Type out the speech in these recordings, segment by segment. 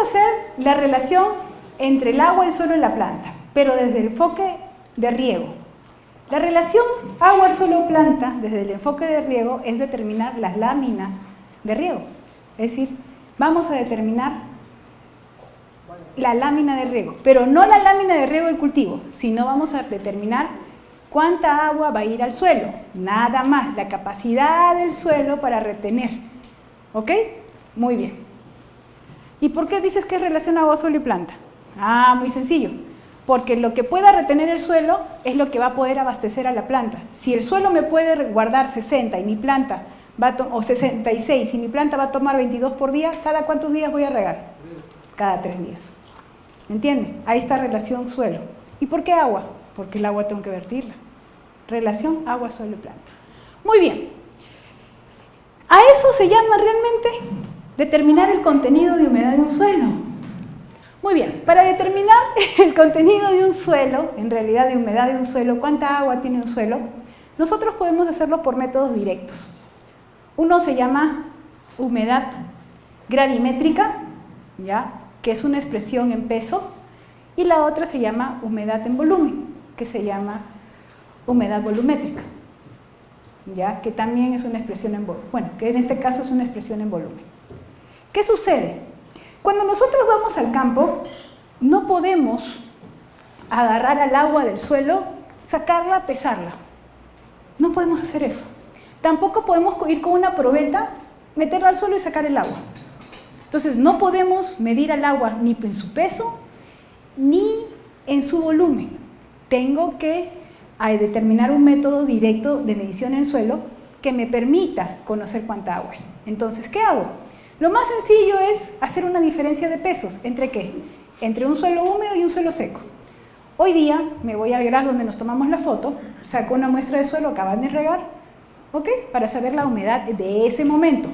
hacer la relación entre el agua, el suelo y la planta, pero desde el enfoque de riego. La relación agua, suelo, planta, desde el enfoque de riego, es determinar las láminas de riego. Es decir, vamos a determinar la lámina de riego, pero no la lámina de riego del cultivo, sino vamos a determinar cuánta agua va a ir al suelo, nada más, la capacidad del suelo para retener. ¿Ok? Muy bien. ¿Y por qué dices que es relación agua, suelo y planta? Ah, muy sencillo. Porque lo que pueda retener el suelo es lo que va a poder abastecer a la planta. Si el suelo me puede guardar 60 y mi planta o 66 y mi planta va a tomar 22 por día, ¿cada cuántos días voy a regar? Cada 3 días. ¿Entienden? Ahí está relación suelo. ¿Y por qué agua? Porque el agua tengo que vertirla. Relación agua, suelo y planta. Muy bien. A eso se llama realmente determinar el contenido de humedad de un suelo. Muy bien, para determinar el contenido de un suelo, en realidad de humedad de un suelo, cuánta agua tiene un suelo, nosotros podemos hacerlo por métodos directos. Uno se llama humedad gravimétrica, ¿ya?, que es una expresión en peso, y la otra se llama humedad en volumen, que se llama humedad volumétrica, ¿ya?, que también es una expresión en volumen, bueno, que en este caso es una expresión en volumen. ¿Qué sucede? Cuando nosotros vamos al campo, no podemos agarrar al agua del suelo, sacarla, pesarla. No podemos hacer eso. Tampoco podemos ir con una probeta, meterla al suelo y sacar el agua. Entonces, no podemos medir al agua ni en su peso, ni en su volumen. Tengo que determinar un método directo de medición en el suelo que me permita conocer cuánta agua hay. Entonces, ¿qué hago? Lo más sencillo es hacer una diferencia de pesos. ¿Entre qué? Entre un suelo húmedo y un suelo seco. Hoy día me voy al grado donde nos tomamos la foto, saco una muestra de suelo, acaban de regar, ¿ok?, para saber la humedad de ese momento.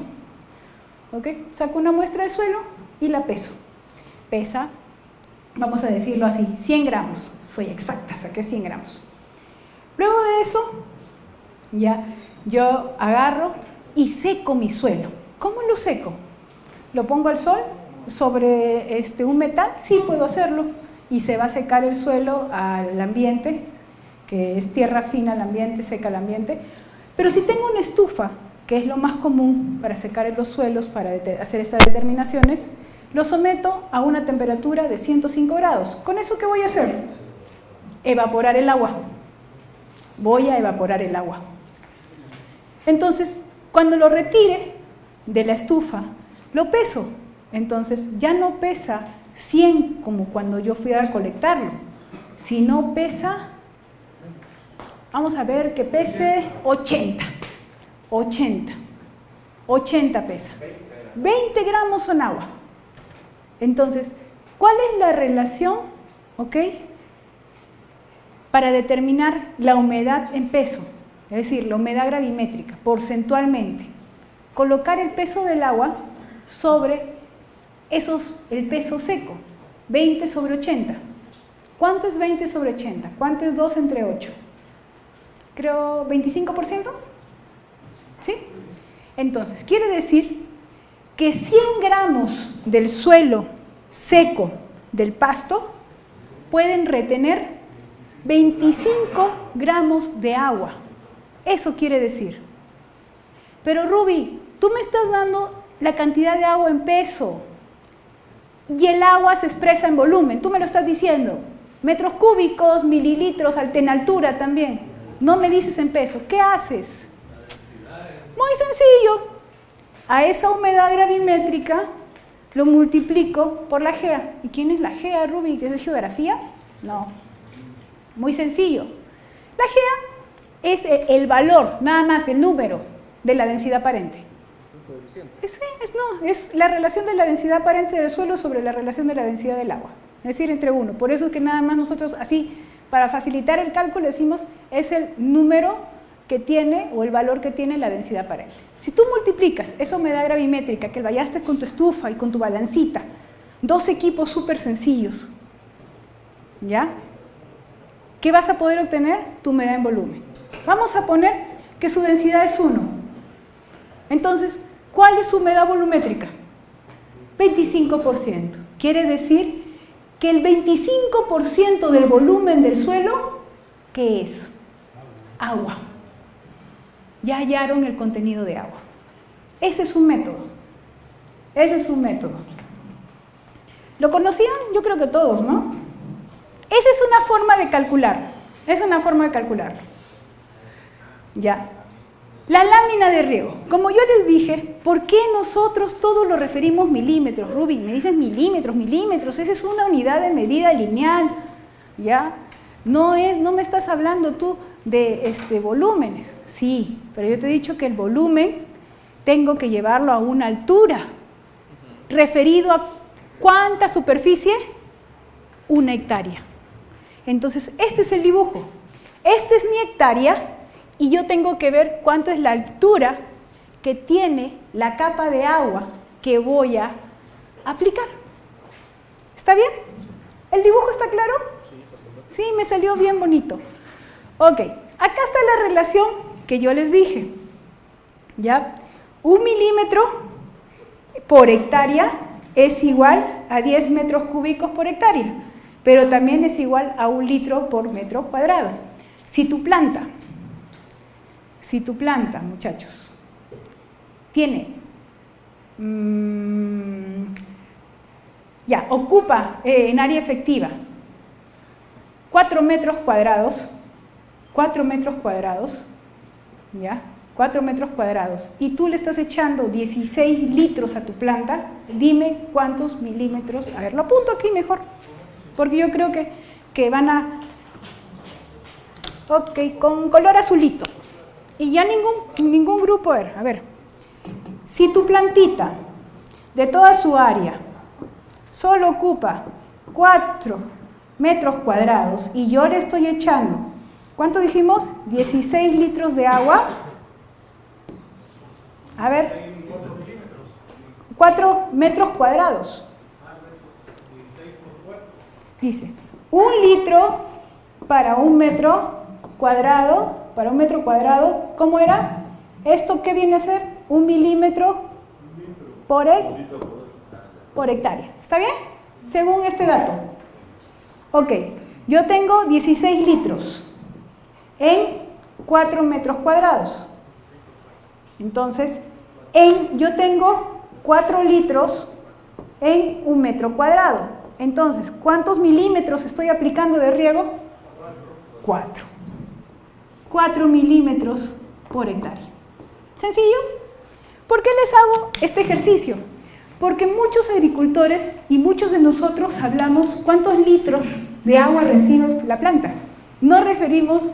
¿Ok? Saco una muestra de suelo y la peso. Pesa, vamos a decirlo así, 100 gramos. Soy exacta, saqué 100 gramos. Luego de eso, ya yo agarro y seco mi suelo. ¿Cómo lo seco? ¿Lo pongo al sol sobre un metal? Sí, puedo hacerlo. Y se va a secar el suelo al ambiente, que es tierra fina al ambiente, seca al ambiente. Pero si tengo una estufa, que es lo más común para secar los suelos, para hacer estas determinaciones, lo someto a una temperatura de 105 grados. ¿Con eso qué voy a hacer? Evaporar el agua. Voy a evaporar el agua. Entonces, cuando lo retire de la estufa, lo peso. Entonces, ya no pesa 100 como cuando yo fui a recolectarlo, sino pesa, vamos a ver que pese 80 pesa. 20 gramos son agua. Entonces, ¿cuál es la relación, ok, para determinar la humedad en peso? Es decir, la humedad gravimétrica, porcentualmente. Colocar el peso del agua sobre el peso seco, 20 sobre 80. ¿Cuánto es 20 sobre 80? ¿Cuánto es 2 entre 8? Creo 25%. ¿Sí? Entonces, quiere decir que 100 gramos del suelo seco del pasto pueden retener 25 gramos de agua. Eso quiere decir. Pero Ruby, tú me estás dando la cantidad de agua en peso y el agua se expresa en volumen. Tú me lo estás diciendo. Metros cúbicos, mililitros, en altura también. No me dices en peso. ¿Qué haces? Muy sencillo. A esa humedad gravimétrica lo multiplico por la GEA. ¿Y quién es la GEA, Ruby? ¿Que es de geografía? No. Muy sencillo. La GEA es el valor, nada más, el número de la densidad aparente. Es la relación de la densidad aparente del suelo sobre la relación de la densidad del agua. Es decir, entre 1. Por eso es que nada más nosotros, así, para facilitar el cálculo, decimos es el número que tiene o el valor que tiene la densidad aparente. Si tú multiplicas esa humedad gravimétrica que vayaste con tu estufa y con tu balancita, 2 equipos súper sencillos, ¿ya? ¿Qué vas a poder obtener? Tu humedad en volumen. Vamos a poner que su densidad es 1. Entonces, ¿cuál es su humedad volumétrica? 25%. Quiere decir que el 25% del volumen del suelo, ¿qué es? Agua. Ya hallaron el contenido de agua. Ese es un método. Ese es un método. ¿Lo conocían? Yo creo que todos, ¿no? Esa es una forma de calcular. Es una forma de calcular. Ya. La lámina de riego. Como yo les dije, ¿por qué nosotros todos lo referimos milímetros? Ruby, me dices milímetros, milímetros. Esa es una unidad de medida lineal. ¿Ya? No me estás hablando tú de volúmenes. Sí, pero yo te he dicho que el volumen tengo que llevarlo a una altura. Referido a ¿cuánta superficie? 1 hectárea. Entonces, este es el dibujo. Esta es mi hectárea y yo tengo que ver cuánto es la altura que tiene la capa de agua que voy a aplicar. ¿Está bien? ¿El dibujo está claro? Sí, me salió bien bonito. Ok, acá está la relación que yo les dije. ¿Ya? 1 milímetro por hectárea es igual a 10 metros cúbicos por hectárea, pero también es igual a 1 litro por metro cuadrado. Si tu planta, muchachos, tiene, ocupa en área efectiva 4 metros cuadrados, ¿ya? 4 metros cuadrados, y tú le estás echando 16 litros a tu planta, dime cuántos milímetros. A ver, lo apunto aquí mejor, porque yo creo que van a... Ok, con color azulito. Y ya ningún grupo, a ver. Si tu plantita, de toda su área, solo ocupa 4 metros cuadrados, y yo le estoy echando, ¿cuánto dijimos? 16 litros de agua. A ver, 4 metros cuadrados. Dice, 1 litro para 1 metro cuadrado, ¿cómo era? ¿Esto qué viene a ser? 1 milímetro por hectárea. ¿Está bien? Según este dato. Ok, yo tengo 16 litros en 4 metros cuadrados. Entonces, yo tengo 4 litros en 1 metro cuadrado. Entonces, ¿cuántos milímetros estoy aplicando de riego? 4. 4 milímetros por hectárea. ¿Sencillo? ¿Por qué les hago este ejercicio? Porque muchos agricultores y muchos de nosotros hablamos cuántos litros de agua recibe la planta. No referimos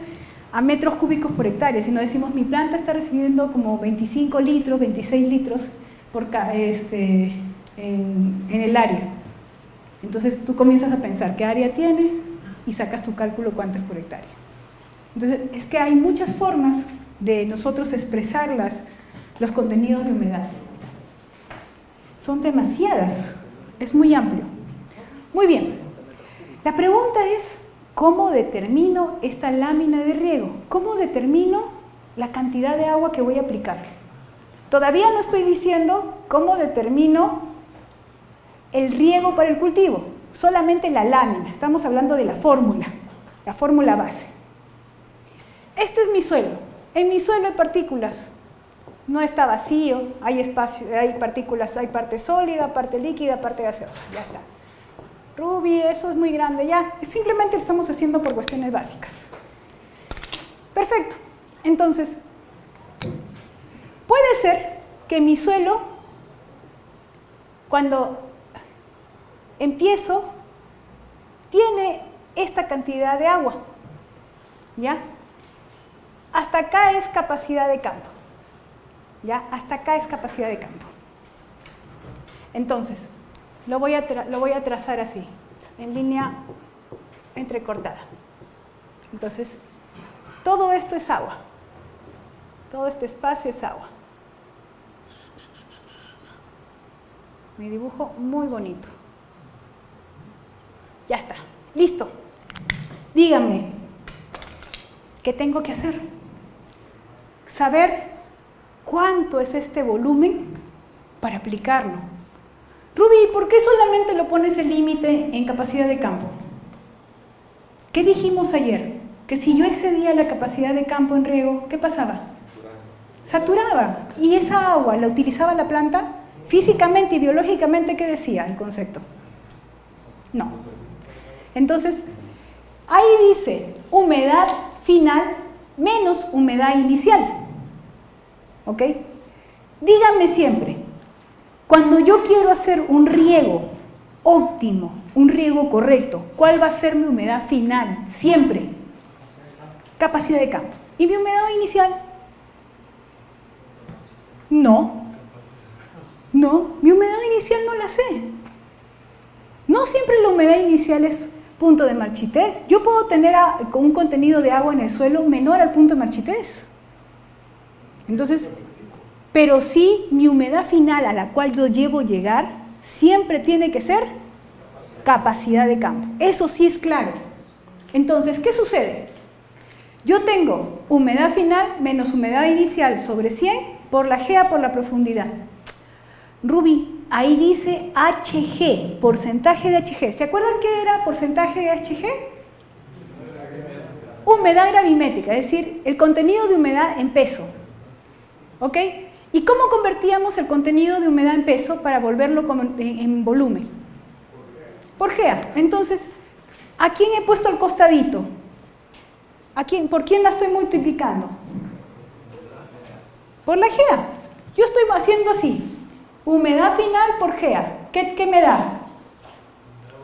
a metros cúbicos por hectárea, sino decimos mi planta está recibiendo como 25 litros, 26 litros en el área. Entonces tú comienzas a pensar qué área tiene y sacas tu cálculo cuánto es por hectárea. Entonces es que hay muchas formas de nosotros expresar los contenidos de humedad. Son demasiadas, es muy amplio. Muy bien, la pregunta es, ¿cómo determino esta lámina de riego? ¿Cómo determino la cantidad de agua que voy a aplicar? Todavía no estoy diciendo cómo determino el riego para el cultivo, solamente la lámina. Estamos hablando de la fórmula base. Este es mi suelo. En mi suelo hay partículas. No está vacío, hay espacio, hay partículas, hay parte sólida, parte líquida, parte gaseosa. Ya está. Ruby, eso es muy grande, ya. Simplemente lo estamos haciendo por cuestiones básicas. Perfecto. Entonces, puede ser que mi suelo, cuando empiezo, tiene esta cantidad de agua. ¿Ya? Hasta acá es capacidad de campo. ¿Ya? Hasta acá es capacidad de campo. Entonces, lo voy a trazar así, en línea entrecortada. Entonces, todo esto es agua. Todo este espacio es agua. Mi dibujo muy bonito. Ya está, listo. Díganme, ¿qué tengo que hacer? Saber cuánto es este volumen para aplicarlo. Rubí, ¿por qué solamente lo pones el límite en capacidad de campo? ¿Qué dijimos ayer? Que si yo excedía la capacidad de campo en riego, ¿qué pasaba? Saturaba. ¿Y esa agua la utilizaba la planta? Físicamente y biológicamente, ¿qué decía el concepto? No. Entonces, ahí dice humedad final menos humedad inicial. ¿Ok? Díganme siempre, cuando yo quiero hacer un riego óptimo, un riego correcto, ¿cuál va a ser mi humedad final? Siempre. Capacidad de campo. ¿Y mi humedad inicial? No. No, mi humedad inicial no la sé. No siempre la humedad inicial es punto de marchitez. Yo puedo tener un contenido de agua en el suelo menor al punto de marchitez. Entonces, pero sí mi humedad final a la cual yo debo llegar siempre tiene que ser capacidad de campo. Eso sí es claro. Entonces, ¿qué sucede? Yo tengo humedad final menos humedad inicial sobre 100 por la GA por la profundidad. Rubí, ahí dice HG, porcentaje de HG. ¿Se acuerdan qué era porcentaje de HG? Humedad gravimétrica, es decir, el contenido de humedad en peso. ¿Ok? ¿Y cómo convertíamos el contenido de humedad en peso para volverlo en volumen? Por GA. Entonces, ¿a quién he puesto al costadito? ¿Por quién la estoy multiplicando? Por la GA. Yo estoy haciendo así. Humedad final por GA. ¿Qué me da?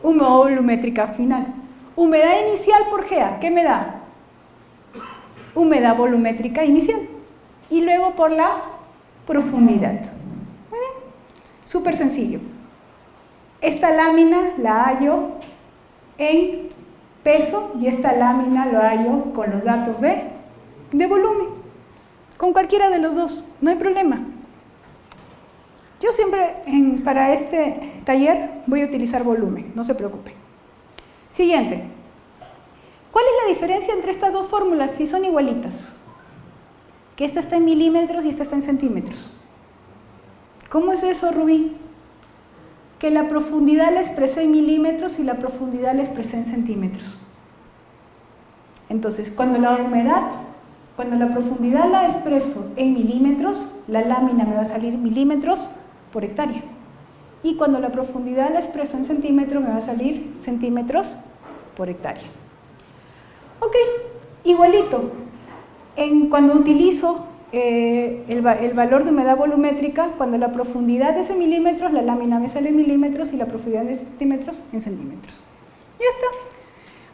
Humedad volumétrica final. Humedad inicial por GA. ¿Qué me da? Humedad volumétrica inicial. Y luego por la profundidad. Muy bien. Súper sencillo. Esta lámina la hallo en peso y esta lámina lo hallo con los datos de volumen. Con cualquiera de los dos. No hay problema. Yo siempre, para este taller, voy a utilizar volumen, no se preocupen. Siguiente. ¿Cuál es la diferencia entre estas dos fórmulas si son igualitas? Que esta está en milímetros y esta está en centímetros. ¿Cómo es eso, Rubí? Que la profundidad la expresé en milímetros y la profundidad la expresé en centímetros. Entonces, cuando la profundidad la expreso en milímetros, la lámina me va a salir milímetros por hectárea. Y cuando la profundidad la expreso en centímetros, me va a salir centímetros por hectárea. Ok, igualito. Cuando utilizo el valor de humedad volumétrica, cuando la profundidad es en milímetros, la lámina me sale en milímetros y la profundidad en centímetros, en centímetros. Ya está.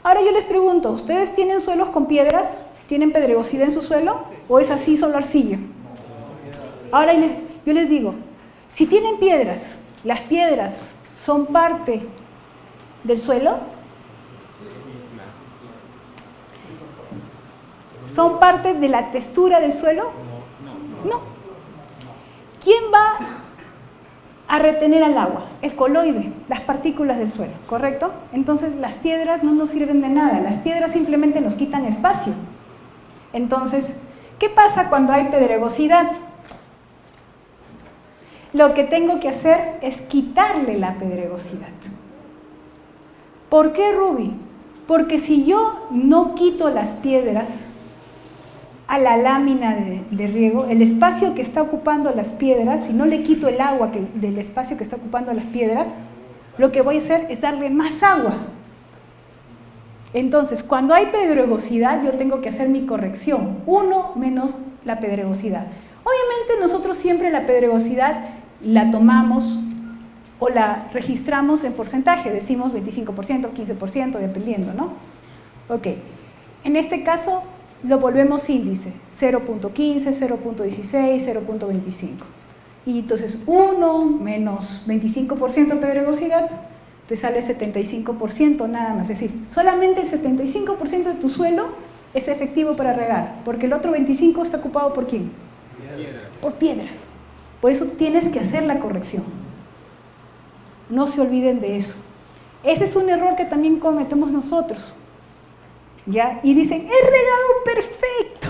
Ahora yo les pregunto, ¿ustedes tienen suelos con piedras? ¿Tienen pedregosidad en su suelo? ¿O es así solo arcilla? Ahora yo les digo, si tienen piedras, ¿las piedras son parte del suelo? ¿Son parte de la textura del suelo? No. ¿Quién va a retener al agua? El coloide, las partículas del suelo, ¿correcto? Entonces las piedras no nos sirven de nada, las piedras simplemente nos quitan espacio. Entonces, ¿qué pasa cuando hay pedregosidad? Lo que tengo que hacer es quitarle la pedregosidad. ¿Por qué, Rubí? Porque si yo no quito las piedras a la lámina de riego, el espacio que está ocupando las piedras, si no le quito el agua del espacio que está ocupando las piedras, lo que voy a hacer es darle más agua. Entonces, cuando hay pedregosidad, yo tengo que hacer mi corrección, 1 menos la pedregosidad. Obviamente nosotros siempre la pedregosidad la tomamos o la registramos en porcentaje, decimos 25%, 15%, dependiendo, ¿no? Ok, en este caso lo volvemos índice, 0.15, 0.16, 0.25. Y entonces 1 menos 25% de pedregosidad, te sale 75% nada más. Es decir, solamente el 75% de tu suelo es efectivo para regar, porque el otro 25% está ocupado ¿por quién? Por piedras. Por eso tienes que hacer la corrección. No se olviden de eso. Ese es un error que también cometemos nosotros. ¿Ya? Y dicen, he regado perfecto,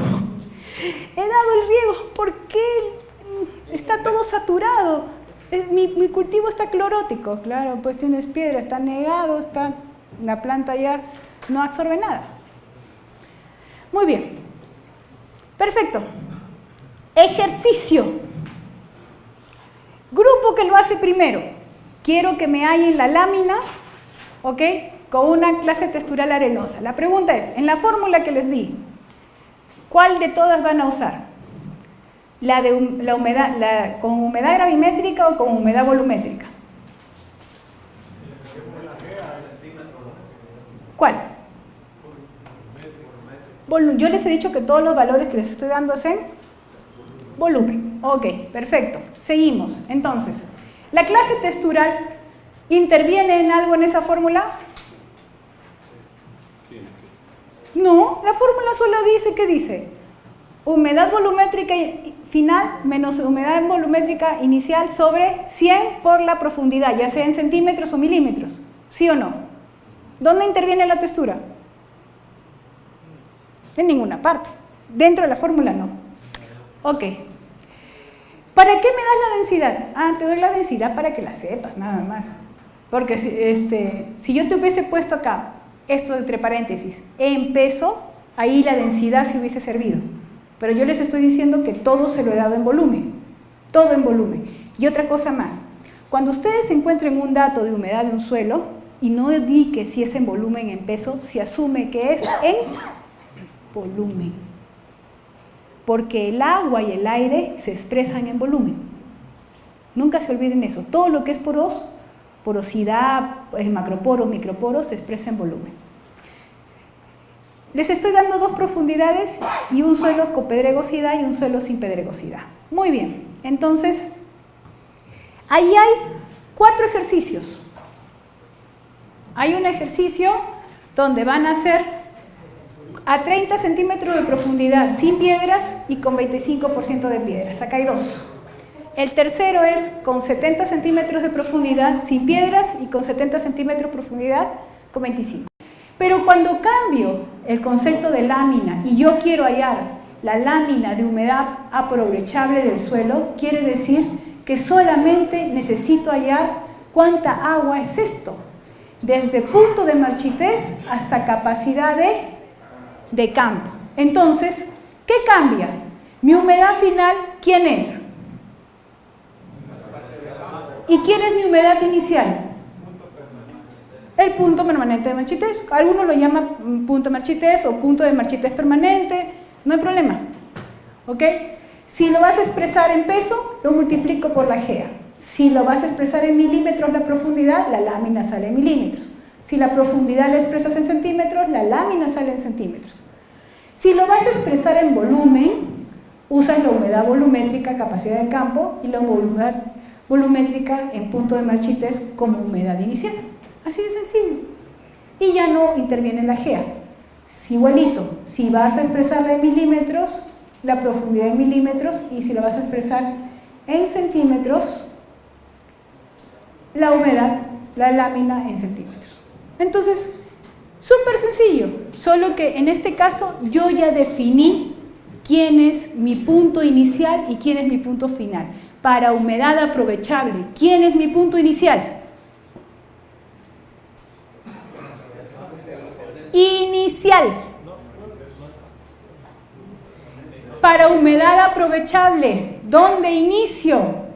he dado el riego, ¿por qué está todo saturado? mi cultivo está clorótico. Claro, pues tienes piedra, está negado, la planta ya no absorbe nada. Muy bien. Perfecto. Ejercicio. Grupo que lo hace primero. Quiero que me hallen la lámina, ¿ok?, con una clase textural arenosa. La pregunta es, en la fórmula que les di, ¿cuál de todas van a usar? ¿Con humedad gravimétrica o con humedad volumétrica? ¿Cuál? Yo les he dicho que todos los valores que les estoy dando es en volumen. Ok, perfecto. Seguimos. Entonces, ¿la clase textural interviene en algo en esa fórmula? No, la fórmula solo dice, ¿qué dice? Humedad volumétrica final menos humedad volumétrica inicial sobre 100 por la profundidad, ya sea en centímetros o milímetros. ¿Sí o no? ¿Dónde interviene la textura? En ninguna parte. Dentro de la fórmula no. Ok. ¿Para qué me das la densidad? Ah, te doy la densidad para que la sepas, nada más. Porque si yo te hubiese puesto acá, esto entre paréntesis, en peso, ahí la densidad se hubiese servido. Pero yo les estoy diciendo que todo se lo he dado en volumen. Todo en volumen. Y otra cosa más. Cuando ustedes encuentren un dato de humedad de un suelo, y no di que si es en volumen, en peso, se asume que es en volumen. Porque el agua y el aire se expresan en volumen. Nunca se olviden eso. Todo lo que es porosidad, macroporos, microporos, se expresa en volumen. Les estoy dando dos profundidades y un suelo con pedregosidad y un suelo sin pedregosidad. Muy bien. Entonces, ahí hay 4 ejercicios. Hay un ejercicio donde van a hacer a 30 centímetros de profundidad sin piedras y con 25% de piedras. Acá hay 2. El tercero es con 70 centímetros de profundidad sin piedras y con 70 centímetros de profundidad con 25. Pero cuando cambio el concepto de lámina y yo quiero hallar la lámina de humedad aprovechable del suelo, quiere decir que solamente necesito hallar cuánta agua es esto, desde punto de marchitez hasta capacidad de campo. Entonces, ¿qué cambia? Mi humedad final, ¿quién es? ¿Y quién es mi humedad inicial? El punto permanente de marchitez. Algunos lo llaman punto de marchitez o punto de marchitez permanente, no hay problema. ¿Ok? Si lo vas a expresar en peso, lo multiplico por la GEA. Si lo vas a expresar en milímetros la profundidad, la lámina sale en milímetros. Si la profundidad la expresas en centímetros, la lámina sale en centímetros. Si lo vas a expresar en volumen, usas la humedad volumétrica, capacidad de campo, y la humedad volumétrica en punto de marchitez como humedad inicial. Así de sencillo. Y ya no interviene la GEA. Igualito, si vas a expresarla en milímetros, la profundidad en milímetros, y si lo vas a expresar en centímetros, la humedad, la lámina en centímetros. Entonces, súper sencillo, solo que en este caso yo ya definí quién es mi punto inicial y quién es mi punto final. Para humedad aprovechable, ¿quién es mi punto inicial? Inicial. Para humedad aprovechable, ¿dónde inicio?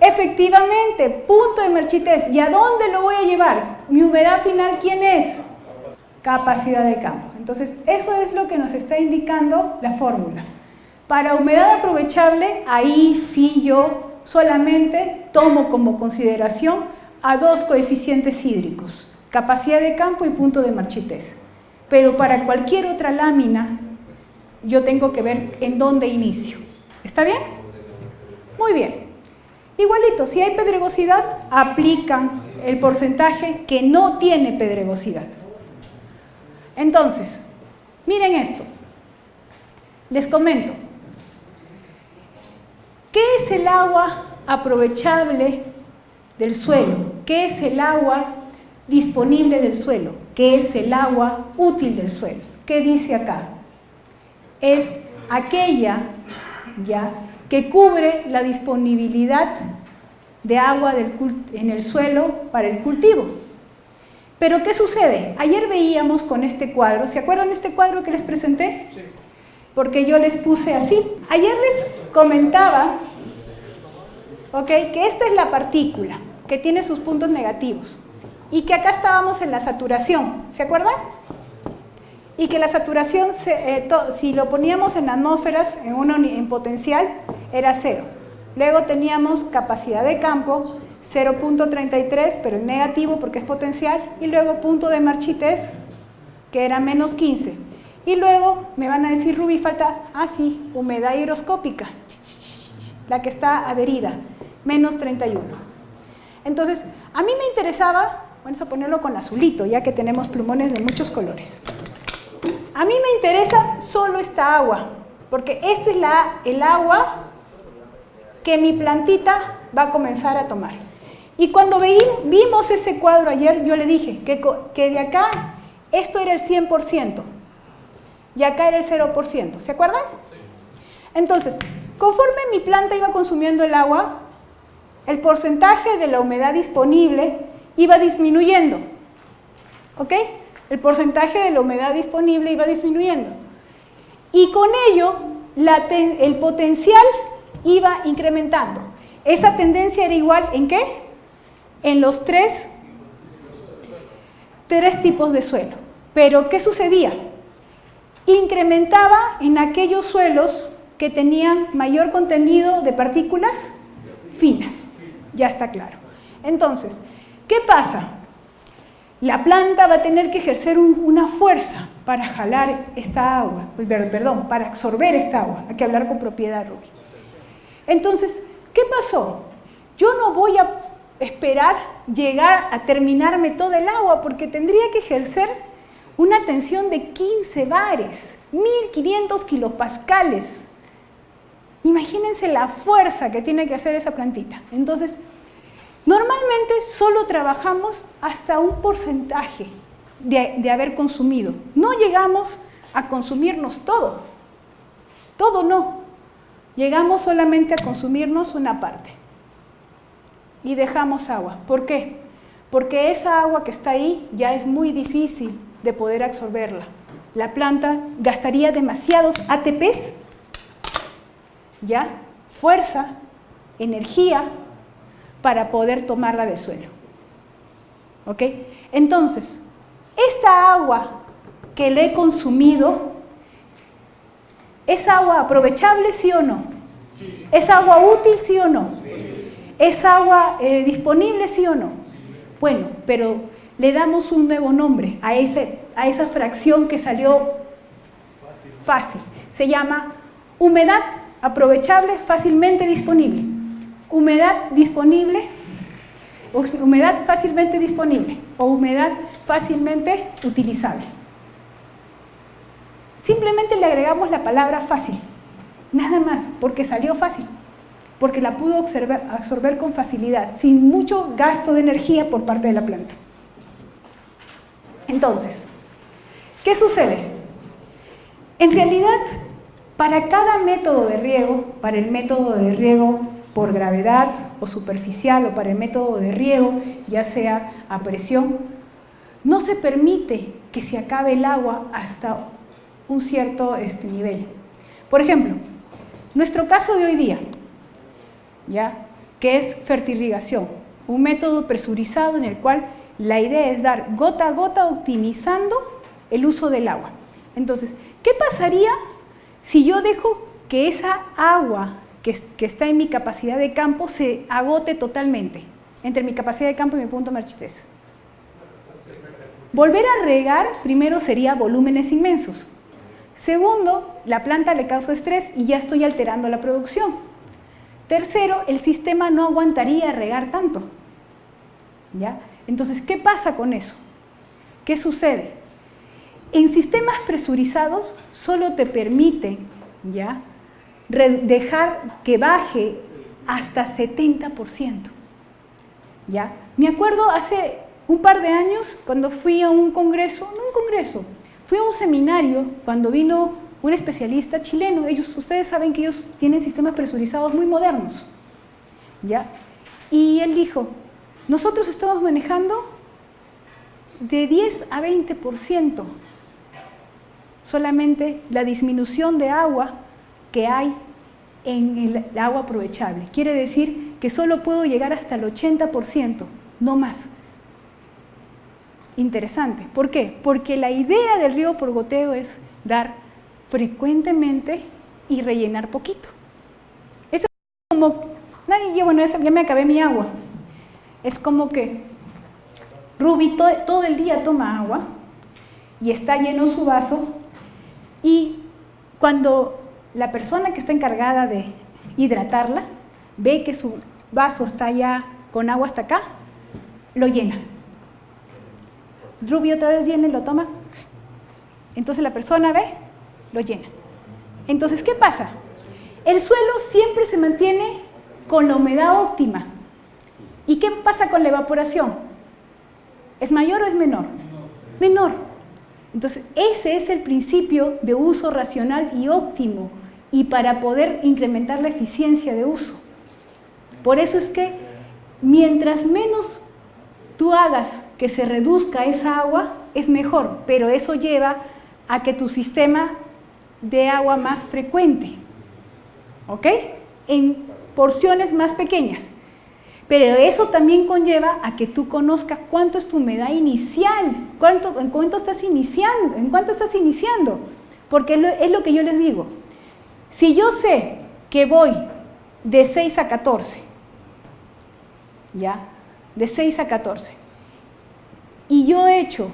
Efectivamente, punto de marchitez. ¿Y a dónde lo voy a llevar? Mi humedad final, ¿quién es? Capacidad de campo. Entonces, eso es lo que nos está indicando la fórmula. Para humedad aprovechable, ahí sí yo solamente tomo como consideración a 2 coeficientes hídricos, capacidad de campo y punto de marchitez. Pero para cualquier otra lámina, yo tengo que ver en dónde inicio. ¿Está bien? Muy bien. Igualito, si hay pedregosidad, aplican el porcentaje que no tiene pedregosidad. Entonces, miren esto. Les comento. ¿Qué es el agua aprovechable del suelo? ¿Qué es el agua disponible del suelo? ¿Qué es el agua útil del suelo? ¿Qué dice acá? Es aquella ya que cubre la disponibilidad de agua en el suelo para el cultivo. Pero ¿qué sucede? Ayer veíamos con este cuadro, ¿se acuerdan de este cuadro que les presenté? Sí. Porque yo les puse así. Ayer les comentaba, que esta es la partícula, que tiene sus puntos negativos, y que acá estábamos en la saturación, ¿se acuerdan? Y que la saturación, si lo poníamos en atmósferas, en potencial, era 0. Luego teníamos capacidad de campo, 0.33, pero en negativo porque es potencial, y luego punto de marchitez, que era menos 15. Y luego me van a decir, Ruby, falta, sí, humedad higroscópica, la que está adherida, menos 31. Entonces, a mí me interesaba, vamos a ponerlo con azulito, ya que tenemos plumones de muchos colores. A mí me interesa solo esta agua, porque esta es el agua que mi plantita va a comenzar a tomar. Y cuando vimos ese cuadro ayer, yo le dije que de acá, esto era el 100%, y acá era el 0%, ¿se acuerdan? Entonces, conforme mi planta iba consumiendo el agua, el porcentaje de la humedad disponible iba disminuyendo, ¿ok? El porcentaje de la humedad disponible iba disminuyendo. Y con ello, el potencial iba incrementando. Esa tendencia era igual, ¿en qué? En los tres tipos de suelo. Pero, ¿qué sucedía? Incrementaba en aquellos suelos que tenían mayor contenido de partículas finas. Ya está claro. Entonces, ¿qué pasa? La planta va a tener que ejercer una fuerza para jalar esta agua, para absorber esta agua. Hay que hablar con propiedad, Ruby. Entonces, ¿qué pasó? Yo no voy a esperar llegar a terminarme todo el agua porque tendría que ejercer una tensión de 15 bares, 1500 kilopascales. Imagínense la fuerza que tiene que hacer esa plantita. Entonces, normalmente solo trabajamos hasta un porcentaje de haber consumido. No llegamos a consumirnos todo. Todo no. Llegamos solamente a consumirnos una parte. Y dejamos agua. ¿Por qué? Porque esa agua que está ahí ya es muy difícil de poder absorberla. La planta gastaría demasiados ATPs, ¿ya? Fuerza, energía, para poder tomarla del suelo. ¿Ok? Entonces, esta agua que le he consumido, ¿es agua aprovechable, sí o no? Sí. ¿Es agua útil, sí o no? Sí. ¿Es agua disponible, sí o no? Sí. Bueno, pero le damos un nuevo nombre a esa fracción que salió fácil. Se llama humedad aprovechable, fácilmente disponible. Humedad disponible, humedad fácilmente disponible o humedad fácilmente utilizable. Simplemente le agregamos la palabra fácil, nada más, porque salió fácil, porque la pudo absorber con facilidad, sin mucho gasto de energía por parte de la planta. Entonces, ¿qué sucede? En realidad, para cada método de riego, para el método de riego por gravedad o superficial o para el método de riego, ya sea a presión, no se permite que se acabe el agua hasta un cierto nivel. Por ejemplo, nuestro caso de hoy día, ¿ya? Que es fertirrigación, un método presurizado en el cual la idea es dar gota a gota optimizando el uso del agua. Entonces, ¿qué pasaría si yo dejo que esa agua que está en mi capacidad de campo se agote totalmente entre mi capacidad de campo y mi punto de marchitez? Volver a regar, primero, sería volúmenes inmensos. Segundo, la planta le causa estrés y ya estoy alterando la producción. Tercero, el sistema no aguantaría regar tanto, ¿ya? Entonces, ¿qué pasa con eso? ¿Qué sucede? En sistemas presurizados solo te permiten, ¿ya?, dejar que baje hasta 70%. ¿Ya? Me acuerdo hace un par de años cuando fui a un congreso, fui a un seminario cuando vino un especialista chileno. Ustedes saben que ellos tienen sistemas presurizados muy modernos, ¿ya? Y él dijo, nosotros estamos manejando de 10 a 20% solamente la disminución de agua que hay en el agua aprovechable. Quiere decir que solo puedo llegar hasta el 80%, no más. Interesante. ¿Por qué? Porque la idea del riego por goteo es dar frecuentemente y rellenar poquito. Eso es como, bueno, ya me acabé mi agua. Es como que Ruby todo el día toma agua y está lleno su vaso, y cuando la persona que está encargada de hidratarla ve que su vaso está ya con agua hasta acá, lo llena. Ruby otra vez viene, lo toma, entonces la persona ve, lo llena. Entonces, ¿qué pasa? El suelo siempre se mantiene con la humedad óptima. ¿Y qué pasa con la evaporación? ¿Es mayor o es menor? Menor. Entonces, ese es el principio de uso racional y óptimo, y para poder incrementar la eficiencia de uso. Por eso es que mientras menos tú hagas que se reduzca esa agua, es mejor, pero eso lleva a que tu sistema dé agua más frecuente, ¿ok? En porciones más pequeñas. Pero eso también conlleva a que tú conozcas cuánto es tu humedad inicial, en cuánto estás iniciando, porque es lo que yo les digo. Si yo sé que voy de 6 a 14, ¿ya? De 6 a 14, y yo he hecho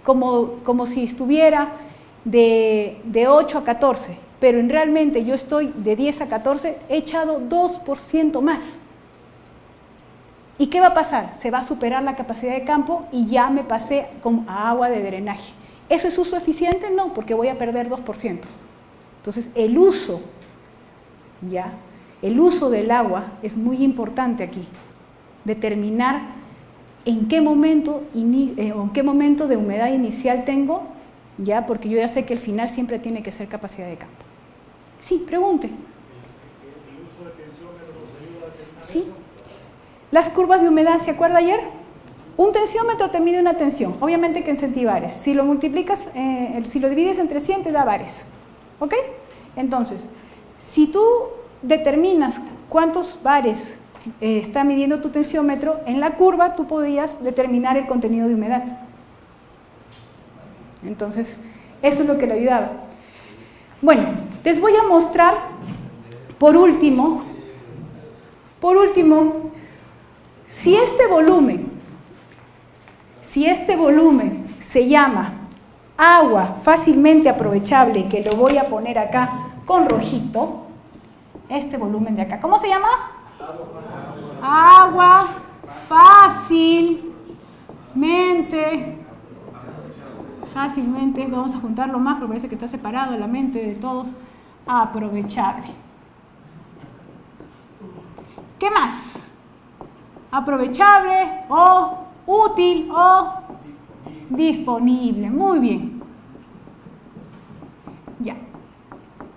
como si estuviera de 8 a 14, pero realmente yo estoy de 10 a 14, he echado 2% más. ¿Y qué va a pasar? Se va a superar la capacidad de campo y ya me pasé a agua de drenaje. ¿Eso es uso eficiente? No, porque voy a perder 2%. Entonces, el uso del agua es muy importante aquí. Determinar en qué momento de humedad inicial tengo, ¿ya? Porque yo ya sé que el final siempre tiene que ser capacidad de campo. Sí, pregunte. ¿El uso de tensiómetros ayuda a determinar Sí. eso? Las curvas de humedad, ¿se acuerda ayer? Un tensiómetro te mide una tensión, obviamente que en centibares. Si lo multiplicas, si lo divides entre 100 te da bares, ¿ok? Entonces, si tú determinas cuántos bares está midiendo tu tensiómetro, en la curva tú podías determinar el contenido de humedad. Entonces, eso es lo que le ayudaba. Bueno, les voy a mostrar, por último, si este volumen se llama agua fácilmente aprovechable, que lo voy a poner acá con rojito, este volumen de acá, ¿cómo se llama? Agua fácilmente, vamos a juntarlo más porque parece que está separado la mente de todos, aprovechable. ¿Qué más? Aprovechable o útil o disponible. Muy bien. Ya.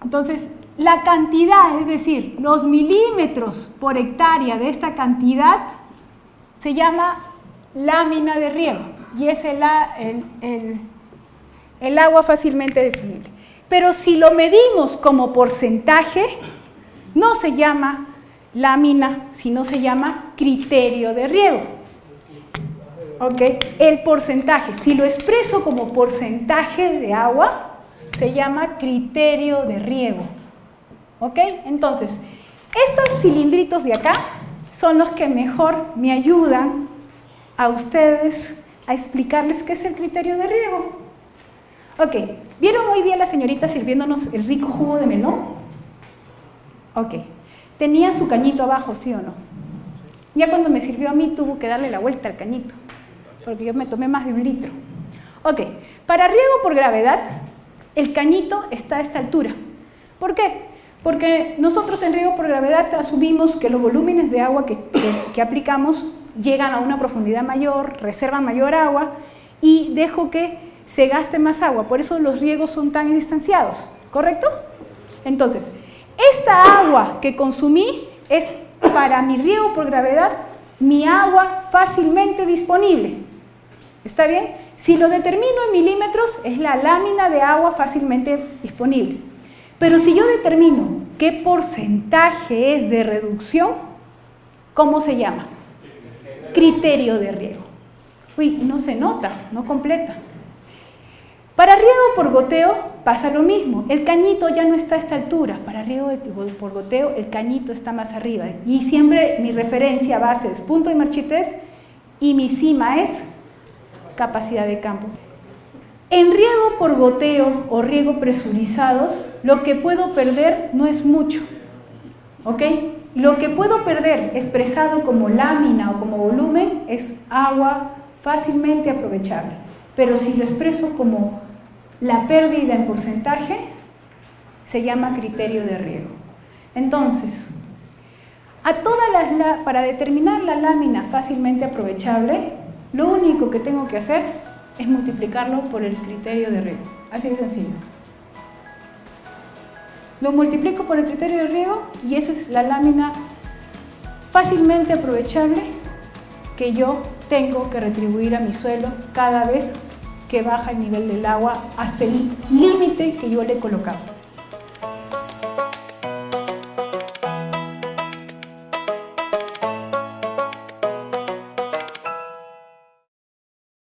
Entonces, la cantidad, es decir, los milímetros por hectárea de esta cantidad se llama lámina de riego y es el agua fácilmente definible. Pero si lo medimos como porcentaje, no se llama lámina, sino se llama criterio de riego. ¿Ok? El porcentaje, si lo expreso como porcentaje de agua, se llama criterio de riego. ¿Ok? Entonces, estos cilindritos de acá son los que mejor me ayudan a ustedes a explicarles qué es el criterio de riego. Ok, ¿vieron hoy día la señorita sirviéndonos el rico jugo de melón? Ok. Tenía su cañito abajo, ¿sí o no? Ya cuando me sirvió a mí tuvo que darle la vuelta al cañito, porque yo me tomé más de 1 litro. Ok, para riego por gravedad, el cañito está a esta altura. ¿Por qué? Porque nosotros en riego por gravedad asumimos que los volúmenes de agua que aplicamos llegan a una profundidad mayor, reservan mayor agua y dejo que se gaste más agua. Por eso los riegos son tan distanciados. ¿correcto? Entonces, esta agua que consumí es para mi riego por gravedad, mi agua fácilmente disponible. ¿Está bien? Si lo determino en milímetros, es la lámina de agua fácilmente disponible. Pero si yo determino qué porcentaje es de reducción, ¿cómo se llama? Criterio de riego. Uy, no se nota, no completa. Para riego por goteo pasa lo mismo. El cañito ya no está a esta altura. Para riego por goteo el cañito está más arriba. Y siempre mi referencia base es punto de marchitez y mi cima es capacidad de campo. En riego por goteo o riego presurizados, lo que puedo perder no es mucho. ¿Ok? Lo que puedo perder expresado como lámina o como volumen es agua fácilmente aprovechable. Pero si lo expreso como la pérdida en porcentaje, se llama criterio de riego. Entonces, para determinar la lámina fácilmente aprovechable, lo único que tengo que hacer es multiplicarlo por el criterio de riego. Así de sencillo. Lo multiplico por el criterio de riego y esa es la lámina fácilmente aprovechable que yo tengo que retribuir a mi suelo cada vez que baja el nivel del agua hasta el límite que yo le he colocado.